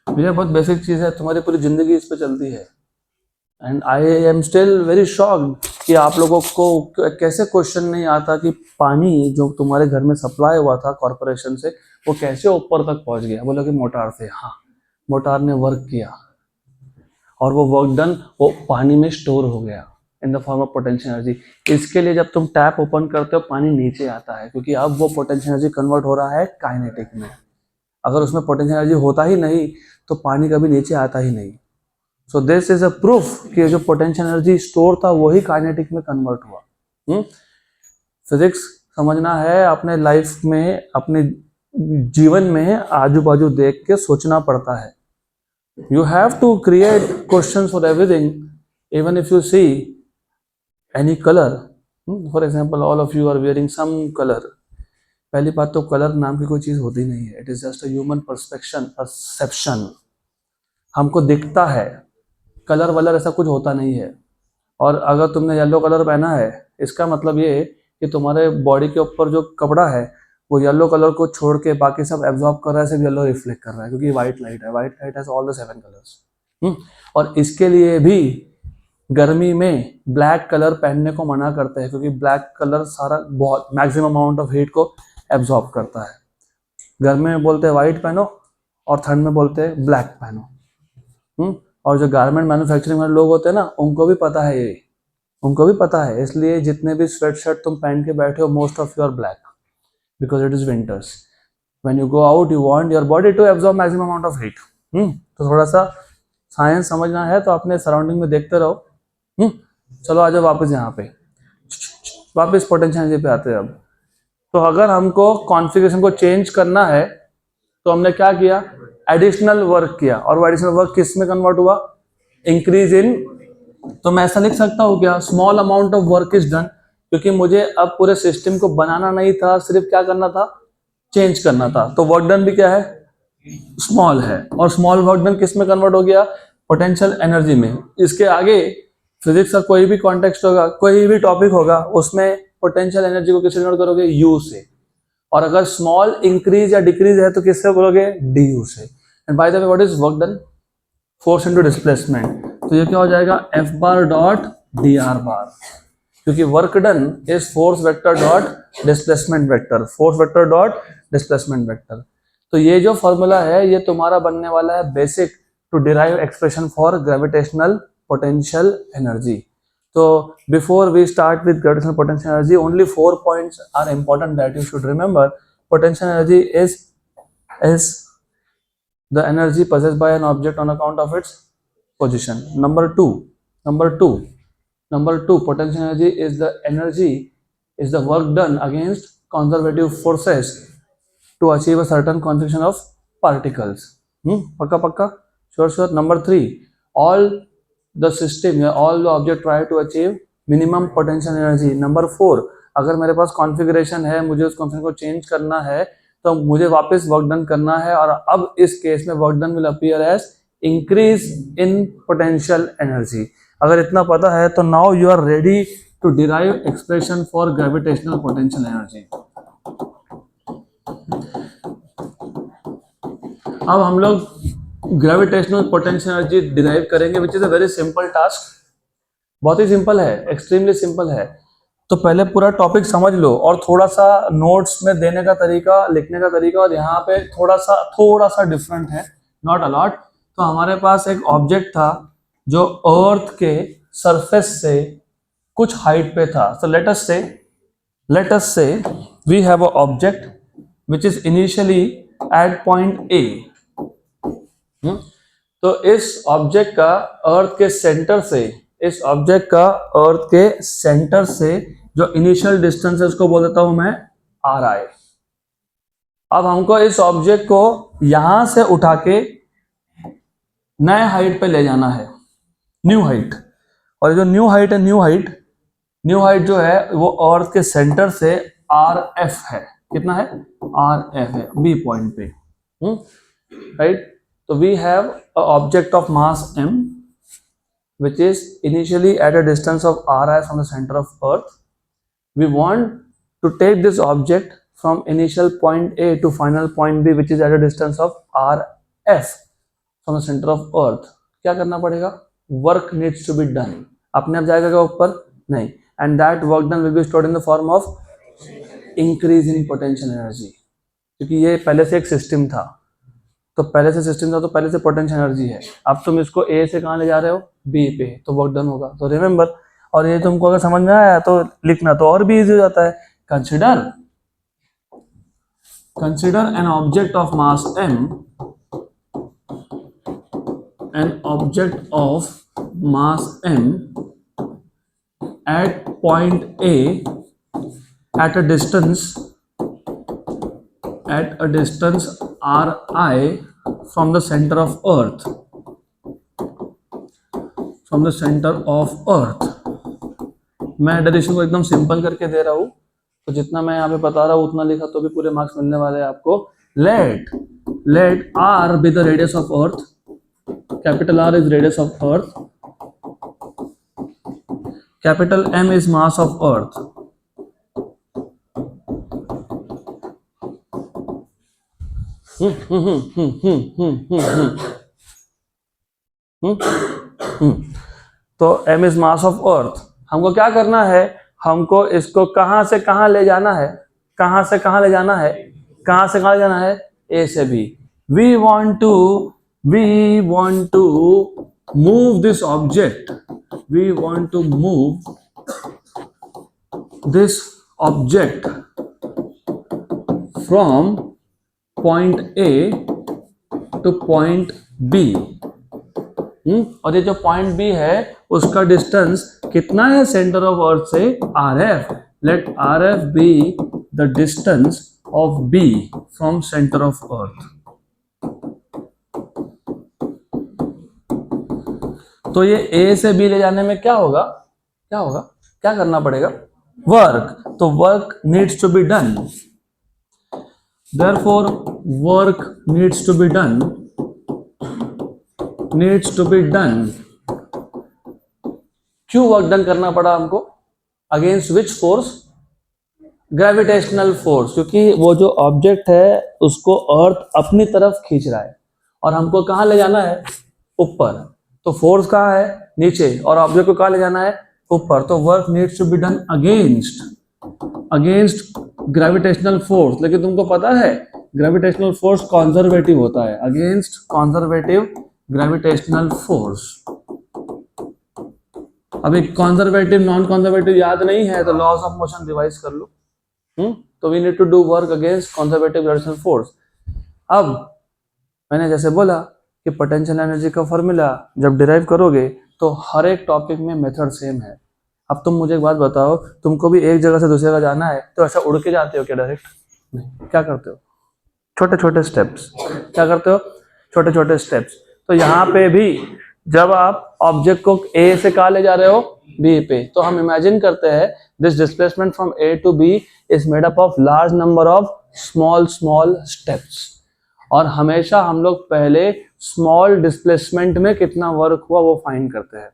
भैया बहुत basic चीज है, तुम्हारी पूरी जिंदगी इस पे चलती है, and I am still very shocked कि आप लोगों को कैसे क्वेश्चन नहीं आता कि पानी जो तुम्हारे घर में सप्लाई हुआ था कॉर्पोरेशन से, वो कैसे ऊपर तक पहुंच गया? बोला कि मोटार से। हाँ, मोटार ने वर्क किया, और वो वर्क डन वो पानी में स्टोर हो गया इन the form of potential energy. इसके लिए जब तुम टैप ओपन करते हो, पानी नीचे आता है, क्योंकि अब वो पोटेंशियल एनर्जी कन्वर्ट हो रहा है काइनेटिक में। अगर उसमें पोटेंशियल एनर्जी होता ही नहीं तो पानी कभी नीचे आता ही नहीं। So this is a proof कि जो पोटेंशियल एनर्जी स्टोर था वही काइनेटिक में कन्वर्ट हुआ। फिजिक्स समझना है, अपने लाइफ में, अपने जीवन में आजू बाजू देख के सोचना पड़ता है। You have to create questions for everything, even if you see any colour, for example all of you are wearing some colour. पहली बात तो कलर नाम की कोई चीज होती नहीं है, it is just a human perception. हमको दिखता है, कलर वलर ऐसा कुछ होता नहीं है। और अगर तुमने येलो कलर पहना है, इसका मतलब ये कि तुम्हारे बॉडी के ऊपर जो कपड़ा है वो येलो कलर को छोड़ के बाकी सब एब्जॉर्ब कर रहा है, सिर्फ येलो रिफ्लेक्ट कर रहा है, क्योंकि व्हाइट लाइट है। White light has all the 7 colours. और इसके लिए भी गर्मी में ब्लैक कलर पहनने को मना करते हैं, क्योंकि ब्लैक कलर सारा बहुत मैक्सिमम अमाउंट ऑफ हीट को एब्जॉर्ब करता है। गर्मी में बोलते हैं व्हाइट पहनो, और ठंड में बोलते हैं ब्लैक पहनो। और जो गारमेंट मैन्युफैक्चरिंग वाले लोग होते हैं ना, उनको भी पता है ये, उनको भी पता है। इसलिए जितने भी स्वेट शर्ट तुम पहन के बैठे हो, most of you are black, because it is winters. When you go out, you want your body to absorb maximum amount of heat. तो थोड़ा सा साइंस समझना है तो अपने सराउंडिंग में देखते रहो। चलो आ जाओ वापस यहाँ पे, वापस पोटेंशियल एनर्जी पे आते हैं अब। तो अगर हमको कॉन्फ़िगरेशन को चेंज करना है तो हमने क्या किया, एडिशनल वर्क किया, और वो एडिशनल वर्क किस में कन्वर्ट हुआ, इंक्रीज इन। तो मैं ऐसा लिख सकता हूँ क्या, small amount of work is done, क्योंकि मुझे अब पूरे सिस्टम को बनाना नहीं था, सिर्फ क्या करना था, चेंज करना था। तो वर्क डन भी क्या है, स्मॉल है, और स्मॉल वर्क डन किस में कन्वर्ट हो गया, पोटेंशियल एनर्जी में। इसके आगे फिजिक्स का कोई भी कॉन्टेक्स्ट होगा, कोई भी टॉपिक होगा, उसमें पोटेंशियल एनर्जी को किससे डिनोट करोगे, यू से। और अगर स्मॉल इंक्रीज या डिक्रीज है तो किससे बोलोगे, डी यू से। And by the way what is work done, force into displacement. तो ये क्या हो जाएगा, F bar dot D R bar, क्योंकि work done is force vector dot displacement vector, force vector dot displacement vector. तो ये जो फॉर्मूला है ये तुम्हारा बनने वाला है basic to derive expression for gravitational potential energy. So before we start with gravitational potential energy, only 4 points are important that you should remember. Potential energy is the energy possessed by an object on account of its position. Number two, potential energy is the work done against conservative forces to achieve a certain concentration of particles. Pakka, sure. Number three, all the system या all the object try to achieve minimum potential energy. Number 4, अगर मेरे पास configuration है, मुझे उस configuration को change करना है तो मुझे वापस वर्क डन करना है, और अब इस केस में work done will appear as increase in potential energy. अगर इतना पता है तो now you are ready to derive expression for gravitational potential energy. अब हम लोग ग्रेविटेशनल पोटेंशियल एनर्जी डिराइव करेंगे, which is a very simple task. बहुत ही सिंपल है, एक्सट्रीमली सिंपल है। तो पहले पूरा टॉपिक समझ लो, और थोड़ा सा नोट्स में देने का तरीका, लिखने का तरीका और यहाँ पे थोड़ा सा डिफरेंट है, नॉट अलॉट। तो हमारे पास एक ऑब्जेक्ट था जो अर्थ के सरफेस से कुछ हाइट पे था। सो let us say we have a object which is initially at point A. तो इस ऑब्जेक्ट का अर्थ के सेंटर से जो इनिशियल डिस्टेंस है उसको बोल देता हूं मैं आर आई। अब हमको इस ऑब्जेक्ट को यहां से उठा के नए हाइट पे ले जाना है, न्यू हाइट। और जो न्यू हाइट जो है वो अर्थ के सेंटर से आर एफ है। कितना है, आर एफ है, बी पॉइंट पे, right. So we have an object of mass m which is initially at a distance of ri from the center of earth. We want to take this object from initial point A to final point B which is at a distance of rf from the center of earth. क्या करना पड़ेगा, work needs to be done। अपने आप जाएगा क्या ऊपर, नहीं। And that work done will be stored in the form of increase in potential energy, क्योंकि ये पहले से एक सिस्टम था, तो पहले से पोटेंशियल एनर्जी है। अब तुम इसको ए से कहाँ ले जा रहे हो, बी पे, तो वर्क डन होगा। तो रिमेंबर, और ये तुमको अगर समझ में आया तो लिखना तो और भी इजी हो जाता है। Consider an object of mass m at point A at a distance ri from the center of earth, मैं डेरिवेशन को एकदम सिंपल करके दे रहा हूं, तो जितना मैं यहाँ पे बता रहा हूँ उतना लिखा तो भी पूरे मार्क्स मिलने वाले हैं आपको। Let r be the radius of earth, capital R is radius of earth, capital M is mass of earth, तो m is mass of earth. हमको क्या करना है, हमको इसको कहां से कहां ले जाना है, ए से B. We want to move this object, from point A to point B. और ये जो पॉइंट बी है उसका डिस्टेंस कितना है सेंटर ऑफ अर्थ से, R F. Let R F be the distance of B from centre of earth. तो ये ए से बी ले जाने में क्या होगा, क्या करना पड़ेगा, वर्क। तो work needs to be done, therefore work needs to be done क्यों वर्क डन करना पड़ा हमको, against which force, gravitational force, क्योंकि वो जो ऑब्जेक्ट है उसको अर्थ अपनी तरफ खींच रहा है और हमको कहाँ ले जाना है, ऊपर। तो फोर्स कहाँ है, नीचे, और ऑब्जेक्ट को कहाँ ले जाना है, ऊपर। तो work needs to be done against gravitational force. लेकिन तुमको पता है ग्रेविटेशनल फोर्स कॉन्जर्वेटिव होता है, अगेंस्ट कॉन्जर्वेटिव ग्रेविटेशनल फोर्स। अभी कॉन्जर्वेटिव नॉन कॉन्जर्वेटिव याद नहीं है तो लॉज ऑफ मोशन रिवाइज कर लो। तो we need to do work against conservative gravitational force. अब मैंने जैसे बोला कि पोटेंशियल एनर्जी का फॉर्मूला जब डिराइव करोगे तो हर एक टॉपिक में मेथड सेम है। अब तुम मुझे एक बात बताओ, तुमको भी एक जगह से दूसरी जगह जाना है तो ऐसा उड़ के जाते हो क्या डायरेक्ट, नहीं, क्या करते हो, छोटे छोटे स्टेप्स। क्या करते हो, छोटे छोटे स्टेप्स। तो यहाँ पे भी जब आप ऑब्जेक्ट को ए से कहाँ ले जा रहे हो, बी पे, तो हम इमेजिन करते हैं this displacement from A to B is made up of large number of small steps. और हमेशा हम लोग पहले स्मॉल डिस्प्लेसमेंट में कितना वर्क हुआ वो फाइंड करते हैं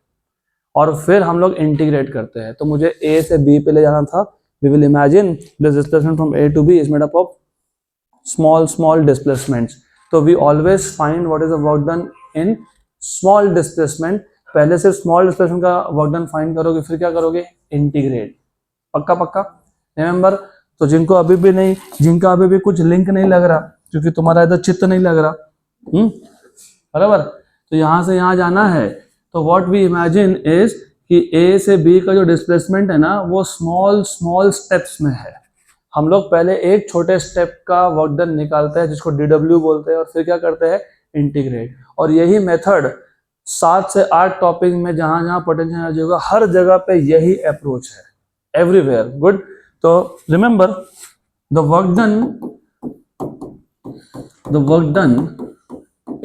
और फिर हम लोग इंटीग्रेट करते हैं। तो मुझे ए से बी पे ले जाना था, we will imagine this displacement from A to B is made up of small displacements. तो we always find what is the work done in small displacement. पहले से स्मॉल डिस्प्लेसमेंट का वर्क डन फाइंड करोगे, फिर क्या करोगे, integrate. पक्का remember. तो जिनका अभी भी कुछ लिंक नहीं लग रहा क्योंकि तुम्हारा इधर चित्त नहीं लग रहा, बराबर, तो यहां से यहां जाना है। तो व्हाट वी इमेजिन इज कि ए से बी का जो डिस्प्लेसमेंट है ना वो स्मॉल स्टेप्स में है। हम लोग पहले एक छोटे स्टेप का वर्क डन निकालते हैं जिसको डीडब्ल्यू बोलते हैं और फिर क्या करते हैं, इंटीग्रेट। और यही मेथड 7 से 8 टॉपिक में जहां जहां पोटेंशियल एनर्जी होगा हर जगह पे यही अप्रोच है, एवरीवेयर। गुड। तो remember the work done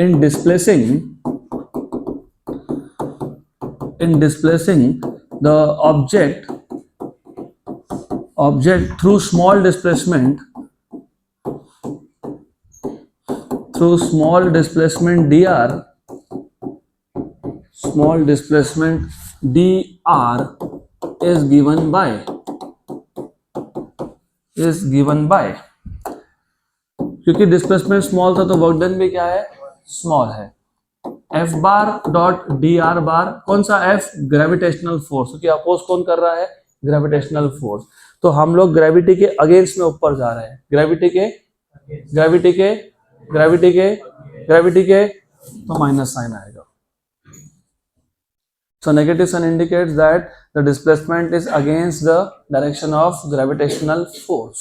in displacing the object through small displacement dr is given by क्योंकि डिस्प्लेसमेंट स्मॉल था तो वर्क डन भी क्या है, स्मॉल है। F bar dot D R बार, कौन सा एफ, ग्रेविटेशनल फोर्स, क्योंकि अपोज कौन कर रहा है, ग्रेविटेशनल फोर्स। तो हम लोग ग्रेविटी के अगेंस्ट में ऊपर जा रहे हैं, ग्रेविटी के तो माइनस साइन आएगा। So negative sign indicates that the displacement is against the direction of gravitational force.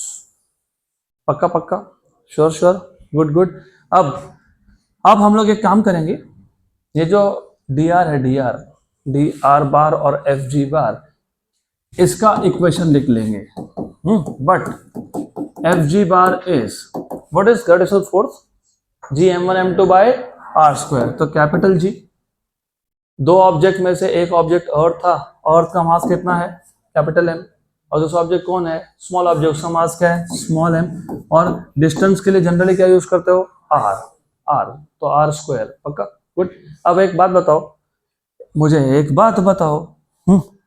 पक्का श्योर गुड। अब हम लोग एक काम करेंगे, ये जो डी आर है, डी आर बार और एफ जी बार, इसका इक्वेशन लिख लेंगे। But F G bar is what is gravitational force, G m1 m2 by R square. तो कैपिटल जी, दो ऑब्जेक्ट में से एक ऑब्जेक्ट अर्थ था, अर्थ का मास कितना है, कैपिटल एम, और दूसरा ऑब्जेक्ट कौन है, स्मॉल ऑब्जेक्ट, उसका मास क्या है, स्मॉल एम। और डिस्टेंस के लिए जनरली क्या यूज करते हो, आर, तो आर स्क्वायर। पक्का गुड। अब एक बात बताओ,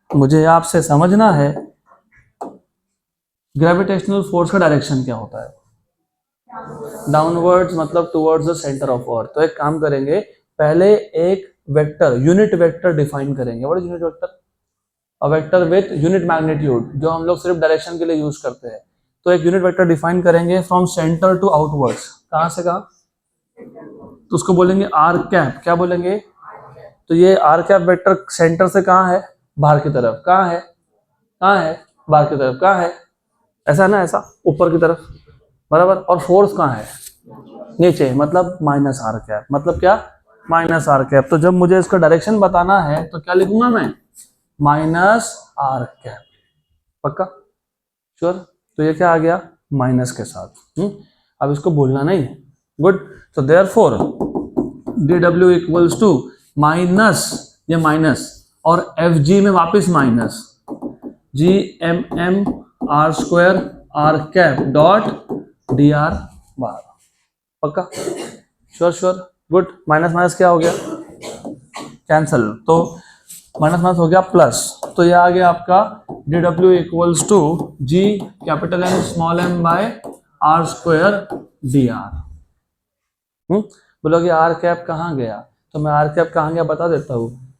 मुझे आपसे समझना है ग्रेविटेशनल फोर्स का डायरेक्शन क्या होता है, डाउनवर्ड्स मतलब towards the centre of earth. तो एक काम करेंगे, पहले एक वेक्टर, यूनिट वेक्टर डिफाइन करेंगे। What is unit vector, a vector with unit magnitude, जो हम लोग सिर्फ डायरेक्शन के लिए यूज करते हैं। तो एक यूनिट वेक्टर डिफाइन करेंगे फ्रॉम सेंटर टू आउटवर्ड्स, कहां से कहां, तो उसको बोलेंगे आर कैप। क्या बोलेंगे, तो ये आर कैप वेक्टर सेंटर से कहां है, बाहर की तरफ। कहां है, बाहर की तरफ। कहां है, ऐसा ना, ऐसा ऊपर की तरफ, बराबर। और फोर्स कहां है, नीचे, मतलब माइनस आर कैप, मतलब क्या, माइनस आर कैप। तो जब मुझे इसका डायरेक्शन बताना है तो क्या लिखूंगा मैं, माइनस आर कैप। पक्का, श्योर। तो ये क्या आ गया, माइनस के साथ। अब इसको भूलना नहीं, गुड। तो therefore D W equals to minus, ये माइनस और एफ जी में वापिस minus, G M M R square R cap dot D R bar. पक्का, sure sure, good. Minus minus क्या हो गया, कैंसल, तो माइनस माइनस हो गया प्लस। तो ये आ गया आपका D W equals to G capital M small M by R square D R. बोलोगे आर कैप कहाँ गया, तो मैं आर कैप कहाँ गया बता देता हूँ।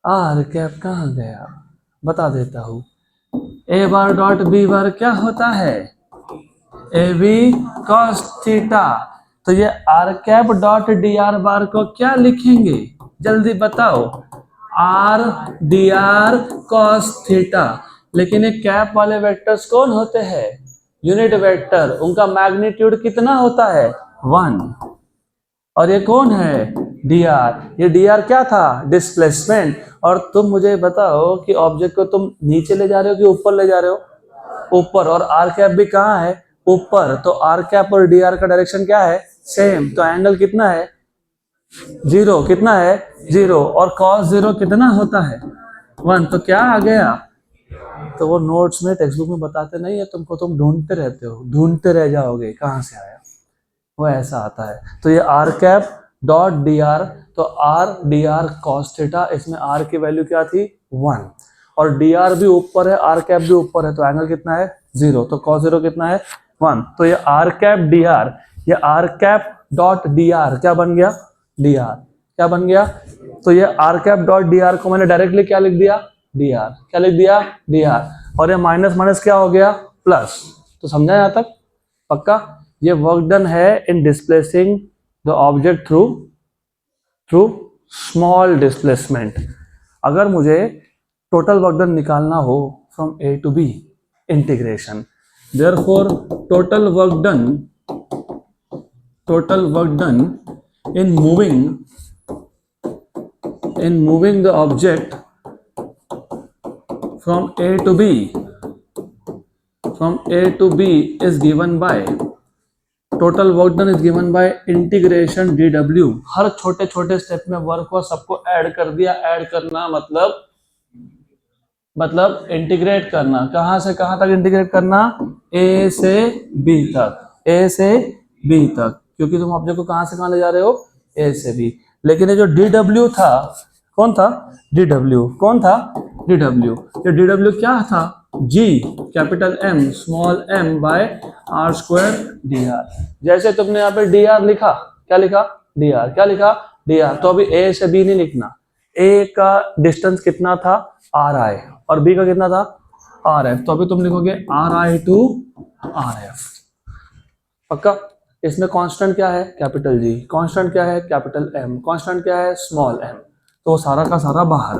आर कैप कहाँ गया बता देता हूँ। ए बार डॉट बी बार क्या होता है, ए बी कॉस थीटा। तो ये are cap dot D R bar को क्या लिखेंगे, जल्दी बताओ, r D R cos theta. लेकिन ये कैप वाले वेक्टर्स कौन होते हैं, यूनिट वेक्टर, उनका मैग्नीट्यूड कितना होता है, 1। और ये कौन है, डी आर। ये डी आर क्या था, डिस्प्लेसमेंट। और तुम मुझे बताओ कि ऑब्जेक्ट को तुम नीचे ले जा रहे हो कि ऊपर ले जा रहे हो, ऊपर। और आर कैप भी कहाँ है, ऊपर। तो आर कैप और डी आर का डायरेक्शन क्या है, सेम। तो एंगल कितना है, 0। कितना है, 0। और cos 0 कितना होता है, 1। तो क्या आ गया, तो वो नोट्स में टेक्स्ट बुक में बताते नहीं है तुमको, तुम ढूंढते रहते हो, ढूंढते रह जाओगे कहाँ से आया, वो ऐसा आता है। तो ये are cap dot D R, तो R D R cos theta, इसमें आर की वैल्यू क्या थी, 1। और डी आर भी ऊपर है, आर कैप भी ऊपर है, तो एंगल कितना है, 0। तो कॉस 0 कितना है, 1। तो ये आर कैप डी आर, ये are cap dot D r क्या बन गया, डी आर क्या बन गया। तो ये are cap dot D r को मैंने डायरेक्टली क्या लिख दिया, डी आर। क्या लिख दिया, डी आर। और ये माइनस माइनस क्या हो गया, प्लस। तो समझा यहाँ तक, पक्का। ये वर्क डन है in displacing the object through small displacement. अगर मुझे टोटल वर्क डन निकालना हो from A to B, integration, therefore total work done in moving the object from A to B is given by, total work done is given by integration dw। हर छोटे छोटे step में work को सबको add कर दिया। Add करना मतलब integrate करना। कहाँ से कहाँ तक इंटीग्रेट करना, ए से बी तक, ए से बी तक, क्योंकि तुम ऑब्जेक्ट को कहाँ से कहाँ ले जा रहे हो, ए से बी। लेकिन ये जो डी डब्ल्यू था, कौन था, डी डब्ल्यू, कौन था, डी डब्ल्यू। ये डी डब्ल्यू क्या था, G capital M small M by R square D R. जैसे तुमने यहाँ पे डी आर लिखा, क्या लिखा, डी आर, क्या लिखा, डी आर। तो अभी ए से बी नहीं लिखना। ए का डिस्टेंस कितना था, आर आई, और बी का कितना था, आर एफ। तो अभी तुम लिखोगे r i to r f. पक्का। इसमें कांस्टेंट क्या है, कैपिटल जी, कांस्टेंट क्या है, कैपिटल एम, कांस्टेंट क्या है, स्मॉल एम। तो सारा का सारा बाहर,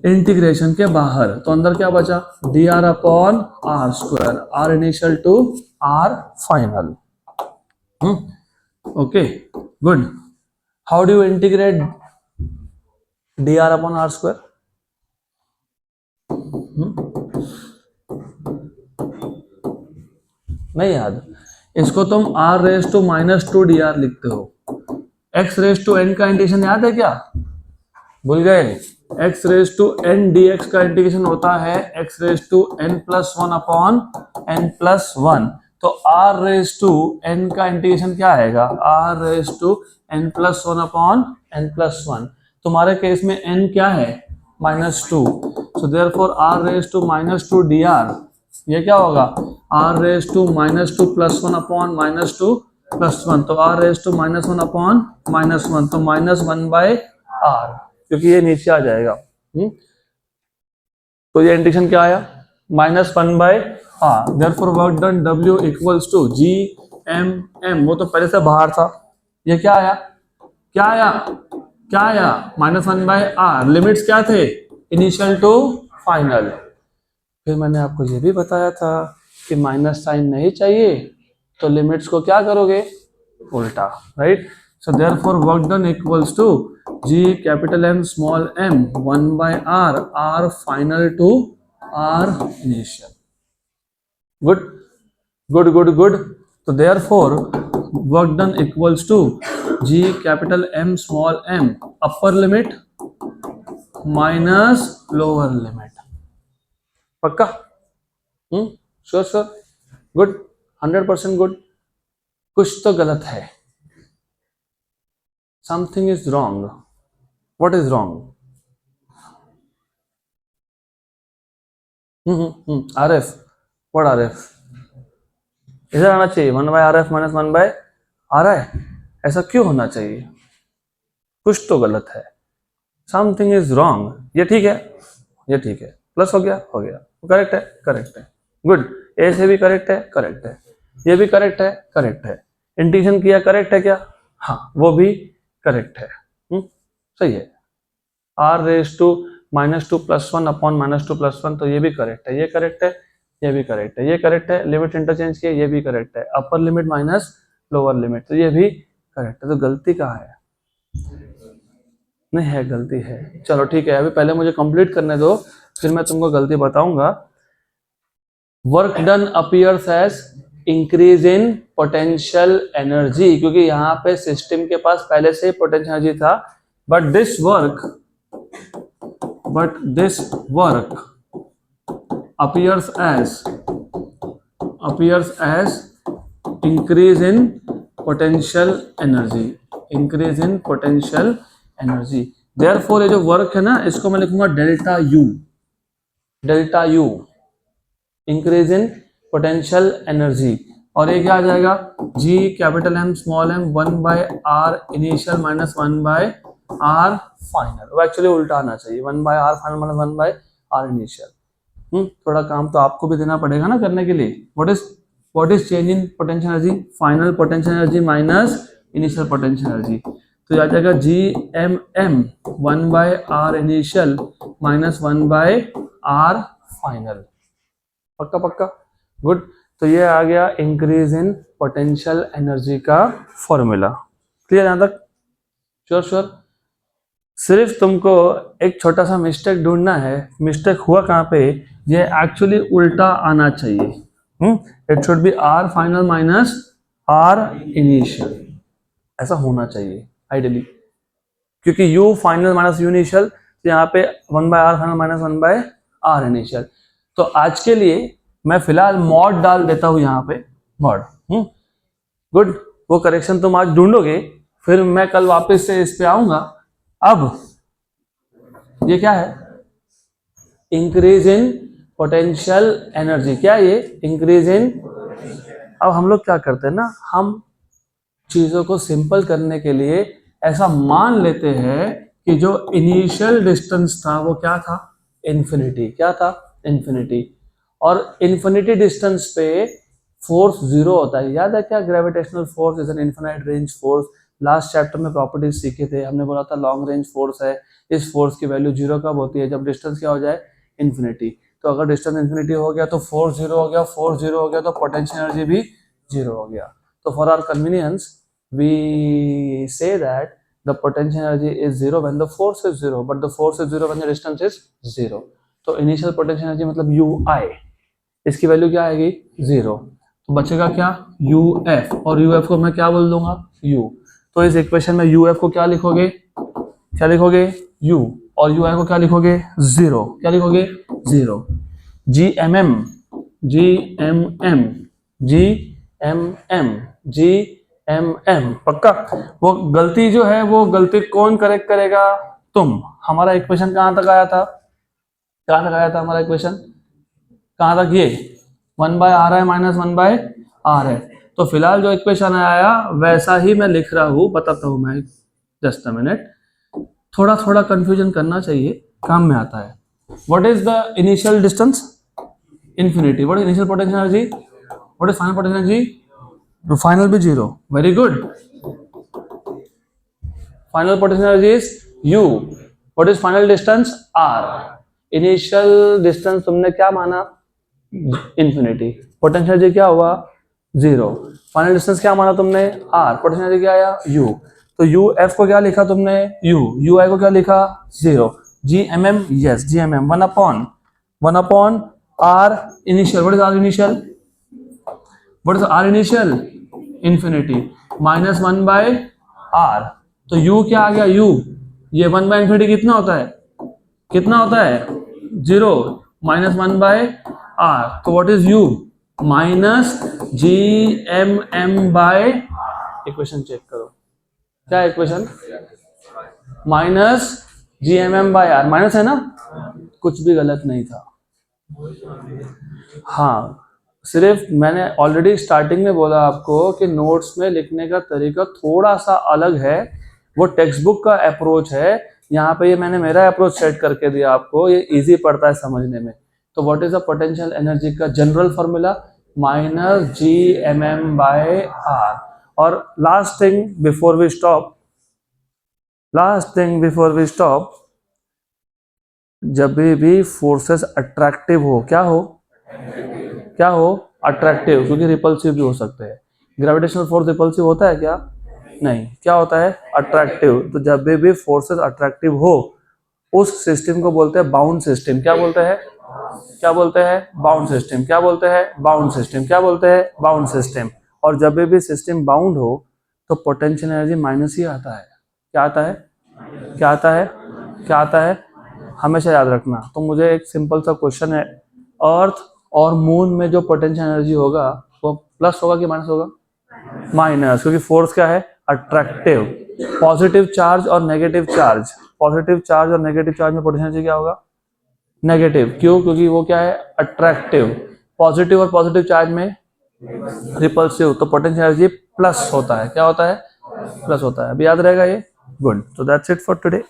इंटीग्रेशन के बाहर। तो अंदर क्या बचा, d r upon r square, r initial to r final. Okay, good. How do you integrate d r upon r square, नहीं याद, इसको तुम r raise to minus 2 d r लिखते हो। x रेस टू n का integration याद है क्या, भूल गए, x raise to n dx का इंटीग्रेशन होता है x raise to n plus 1 upon n plus 1। तो r रेस टू n का इंटीग्रेशन क्या आएगा, r raise to n plus 1 upon n plus 1। तुम्हारे केस में n क्या है, -2। So therefore r raise to -2 d r, ये क्या होगा, r raise to -2 plus 1 upon -2 plus 1। तो r रेस टू -1 अपॉन -1, तो -1 बाय r, क्योंकि ये नीचे आ जाएगा। तो ये इंटीग्रेशन क्या आया, -1 by r। Therefore work done w equals to G M M, वो तो पहले से बाहर था। ये क्या आया, क्या आया, क्या आया, -1 बाय r। लिमिट्स क्या थे, इनिशियल टू फाइनल। फिर मैंने आपको ये भी बताया था कि माइनस साइन नहीं चाहिए, तो लिमिट्स को क्या करोगे, उल्टा, right. So therefore work done equals to G capital M small m 1 by R final to R initial. Good, good, good, good. So therefore work done equals to G capital M small m upper limit minus lower limit. पक्का? Sure sure, good, 100% good. कुछ तो गलत है. Something is wrong. What is wrong? RF, what RF? इधर आना चाहिए 1 by RF minus 1 by RI. ऐसा क्यों होना चाहिए? कुछ तो गलत है. Something is wrong. ये ठीक है, ये ठीक है. प्लस हो गया, हो गया. करेक्ट है, करेक्ट है. गुड. ए से भी करेक्ट है, करेक्ट है. ये भी करेक्ट है, करेक्ट है. इंटीग्रेशन किया, करेक्ट है क्या? हाँ, वो भी करेक्ट है. सही है. R रेज टू -2 + 1 अपॉन -2 + 1, तो ये भी करेक्ट है. ये करेक्ट है, ये भी करेक्ट है. ये करेक्ट है. लिमिट इंटरचेंज किया, ये भी करेक्ट है. Upper limit minus lower limit, तो ये भी करेक्ट है. तो गलती कहाँ है? नहीं है, गलती है. चलो ठीक है, अभी पहले मुझे कंप्लीट करने दो, फिर मैं तुमको गलती बताऊंगा. Work done appears as increase in potential energy, क्योंकि यहाँ पे सिस्टम के पास पहले से ही पोटेंशियल एनर्जी था. But this work appears as increase in potential energy. Therefore ये जो वर्क है ना, इसको मैं लिखूंगा delta U, increase in potential energy. और ये क्या आ जाएगा? G capital M small m 1 by R initial minus 1 by R final. वो एक्चुअली उल्टा आना चाहिए, 1 by R final minus 1 by R initial. थोड़ा काम तो आपको भी देना पड़ेगा ना करने के लिए. What is change in potential energy? Final potential energy minus initial potential energy. तो ये आ जाएगा GMM 1 by R initial minus 1 by R final. पक्का पक्का, गुड. तो ये आ गया इंक्रीज इन पोटेंशियल एनर्जी का फॉर्मूला. क्लियर यहां तक? Sure sure. सिर्फ तुमको एक छोटा सा मिस्टेक ढूंढना है. मिस्टेक हुआ कहाँ पे? ये एक्चुअली उल्टा आना चाहिए. It should be R final minus R initial. ऐसा होना चाहिए आइडियली, क्योंकि U final minus U initial, तो यहाँ पे 1 by R final minus 1 by R initial. तो आज के लिए मैं फिलहाल मॉड डाल देता हूँ यहाँ पे, मॉड. गुड. वो करेक्शन तुम आज ढूंढोगे, फिर मैं कल वापस से इस पे आऊंगा. अब ये क्या है? Increase in potential energy. क्या ये? Increase in. अब हम लोग क्या करते हैं ना, हम चीजों को सिंपल करने के लिए ऐसा मान लेते हैं कि जो इनिशियल डिस्टेंस था वो क्या था? इन्फिनिटी. क्या था? इन्फिनिटी. और इन्फिनिटी डिस्टेंस पे फोर्स 0 होता है. याद है क्या? Gravitational force is an infinite range force. Last chapter में प्रॉपर्टीज सीखे थे, हमने बोला था लॉन्ग रेंज फोर्स है. इस फोर्स की वैल्यू 0 कब होती है? जब डिस्टेंस क्या हो जाए? इन्फिनिटी. तो अगर डिस्टेंस इन्फिनिटी हो गया तो फोर्स 0 हो गया. फोर्स 0 हो गया तो पोटेंशियल एनर्जी भी 0 हो गया. तो for our convenience we say that the potential energy is 0 when the force is 0, but the force is 0 when the distance is 0. तो इनिशियल पोटेंशियल एनर्जी मतलब UI, इसकी वैल्यू क्या आएगी? 0. तो बचेगा क्या? UF. और UF को मैं क्या बोल दूंगा? U. तो इस इक्वेशन में UF को क्या लिखोगे? क्या लिखोगे? U. और UI को क्या लिखोगे? 0. क्या लिखोगे? 0. GMM पक्का. वो गलती जो है, वो गलती कौन करेक्ट करेगा? तुम. हमारा इक्वेशन कहां तक आया था? कहां तक आया था हमारा इक्वेशन? कहां तक? ये 1 by RI minus 1 by RI. तो फिलहाल जो इक्वेशन आया वैसा ही मैं लिख रहा हूं, बताता हूं मैं. Just a minute. थोड़ा थोड़ा कंफ्यूजन करना चाहिए, काम में आता है. What is the initial distance? Infinity. What is initial potential energy? What is final potential energy? Final भी 0. Very good. Final potential energy is U. What is final distance? R. Initial distance तुमने क्या माना? Infinity. Potential energy क्या हुआ? 0. Final distance क्या माना तुमने? R. Potential energy क्या आया? U. तो यू एफ को क्या लिखा तुमने, यू आई को क्या लिखा 0, G M M, yes G M M, 1 upon r initial, what is r initial, what is r initial, infinity, -1/r, तो u क्या आ गया, u, ये 1/∞ कितना होता है, कितना होता है 0, -1/r, तो what is u, -GMM/, equation check करो, क्या इक्वेशन, -GMM/r, माइनस है ना, कुछ भी गलत नहीं था। हाँ, सिर्फ मैंने ऑलरेडी स्टार्टिंग में बोला आपको कि नोट्स में लिखने का तरीका थोड़ा सा अलग है, वो टेक्स्ट बुक का अप्रोच है, यहाँ पे ये मैंने मेरा अप्रोच सेट करके दिया आपको, ये इजी पड़ता है समझने में। तो what is the potential energy का जनरल फॉर्मूला, -GMM/r। और last thing before we stop, जब भी फोर्सेस अट्रैक्टिव हो, क्या हो अट्रैक्टिव, क्योंकि रिपल्सिव भी हो सकते हैं। ग्रेविटेशनल फोर्स रिपल्सिव होता है क्या, नहीं, क्या होता है अट्रैक्टिव। तो जब भी फोर्सेस अट्रैक्टिव हो, उस सिस्टम को बोलते हैं बाउंड सिस्टम। क्या बोलते हैं बाउंड सिस्टम। क्या बोलते हैं बाउंड सिस्टम। और जब भी सिस्टम बाउंड हो तो पोटेंशियल एनर्जी माइनस ही आता है। क्या आता है हमेशा याद रखना। तो मुझे एक सिंपल सा क्वेश्चन है, अर्थ और मून में जो पोटेंशियल एनर्जी होगा वो प्लस होगा कि माइनस होगा, माइनस, क्योंकि फोर्स क्या है अट्रैक्टिव। पॉजिटिव चार्ज और नेगेटिव चार्ज में पोटेंशियल एनर्जी क्या होगा, नेगेटिव। क्यों, क्योंकि वो क्या है अट्रैक्टिव। पॉजिटिव और पॉजिटिव चार्ज में रिपल्सिव, तो पोटेंशियल एनर्जी प्लस होता है। क्या होता है, प्लस होता है। अभी याद रहेगा ये, गुड। तो दैट्स इट फॉर टुडे।